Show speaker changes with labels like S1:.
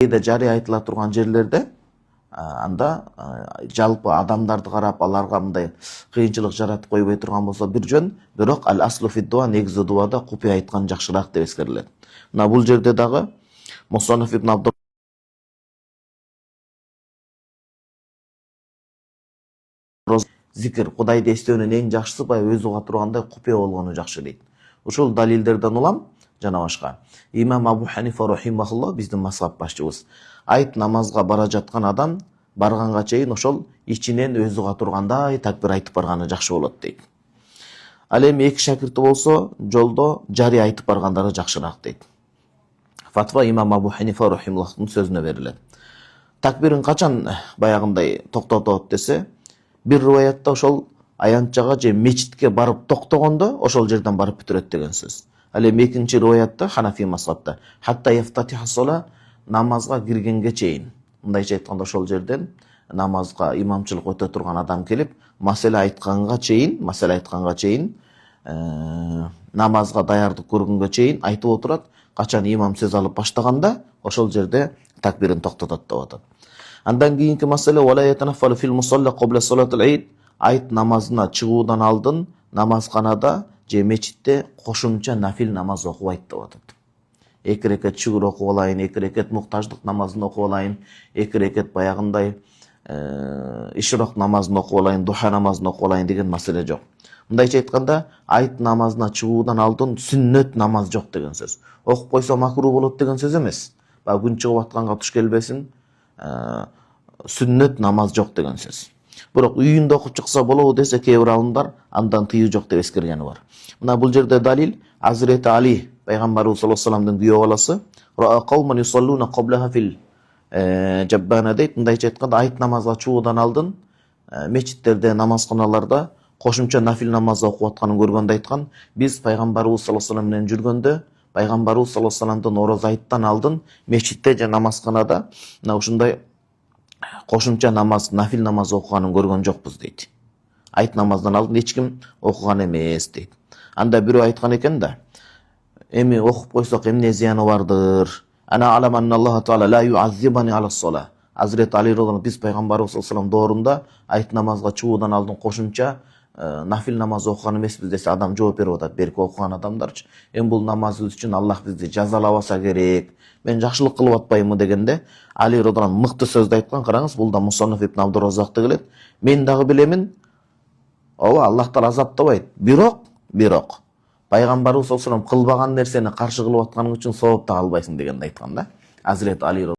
S1: да жарый айтыла турган жерлерде анда жалпы адамдарды карап аларга мындай кыйынчылык жаратып койбой турган болсо бир жөн, бирок ал аслу фид дуа, негизи дуада купуя айткан жакшыраак деп эскерилет. Мына бул жерде дагы Мусанниф ибн Абдул зикир Кудайды эстөөнүн эң жакшысы баягы өзү уга тургандай купуя болгону жакшы дейт. Ушул далилдерден улам жана башка имам Абу Ханифа рахимахуллах биздин мазхаб башчыбыз айт намазга бара жаткан адам барганга чейин ошол ичинен өзү уга тургандай такбир айтып барганы жакшы болот дейт. Ал эми эки шакирти болсо жолдо жарый айтып баргандары жакшыраак дейт. Фатва имам Абу Ханифа рахимахуллахтын сөзүнө берилет. Такбирин качан баягындай токтотот десе, бир риваятта ошол аянтчага же мечитке барып токтогондо ошол жерден барып бүтүрөт деген сөз. Ал эми экинчи риваятта Ханафи мазхабта хатта яфтатиха сола, намазга киргенге чейин, мындайча айтканда ошол жерден намазга имамчылык өтө турган адам келип маселе айтканга чейин намазга даярдык көргөнгө чейин айтып отурат. Качан имам сөз алып баштаганда ошол жерде такбирин токтотот деп атат. Андан кийинки маселе вала ятанаффалу фил мусалла qabla salatil eid, айт намазына чыгуудан алдын намазканада же мечитте кошумча нафил намаз окубайт деп атат. 2 рекет шүгүр окуп алайын, 2 рекет муктаждык намазын окуп алайын, 2 рекет баягындай ишрак намазын окуп алайын, духа намазын окуп алайын деген маселе жок. Мындайча айтканда, айт намазына чыгуудан алдын сүннөт намаз жок деген сөз. Окуп койсо макруу болот деген сөз эмес. Баягы күн чыгып атканга туш келбесин, сүннөт намаз жок деген сөз. Бирок үйүндө окуп чыкса болобу десе кээ бир алымдар андан тыюу жок деп эскергени бар. Мына бул жерде далил Азирети Али пайгамбарыбыз саллаллаху алейхи вассаламдын күйөө баласы ра кауман юсаллуна qaблаха фил жаббана дейт. Мындайча айтканда, айт намазга чыгуудан алдын мечиттерде, намазканаларда кошумча нафил намаз окуп атканын көргөндө айткан, биз пайгамбарыбыз саллаллаху алейхи вассалам менен жүргөндө пайгамбарыбыз саллаллаху алейхи вассаламдын ороз айттан алдын мечитте же намазканада мына ушундай кошумча намаз, нафил намаз окуганын көргөн жокпуз дейт. Айт намаздан алдын эч ким окуган эмес дейт. Анда бирөө айткан экен да, эми окуп койсок эмне зыяны бардыр? Ана аламан Аллах таала ла юаззибани ала сола. Азирет Али радhiyallahu биз пайгамбарыбыз саллаллаху алейхи вассалам доорунда айт намазга чыгуудан алдын кошумча нафил намаз окуган эмеспиз десе, адам жооп берип атат, берки окуган адамдарчы. Эми бул намазыбыз үчүн Аллах бизди жазалабаса керек. Мен жакшылык кылып атпаймынбы дегенде Али радhiyallahu мыкты сөздү айткан. Караңыз, бул да Мусанниф ибн Абдурразакта келет. Мен дагы билемин, ооба, Аллах таала азаптабайт. Бирок пайгамбарыбыз саллаллаху алейхи вассалам кылбаган нерсени каршы кылып атканың үчүн сооп да албайсың дегенди айткан да. Азирет Али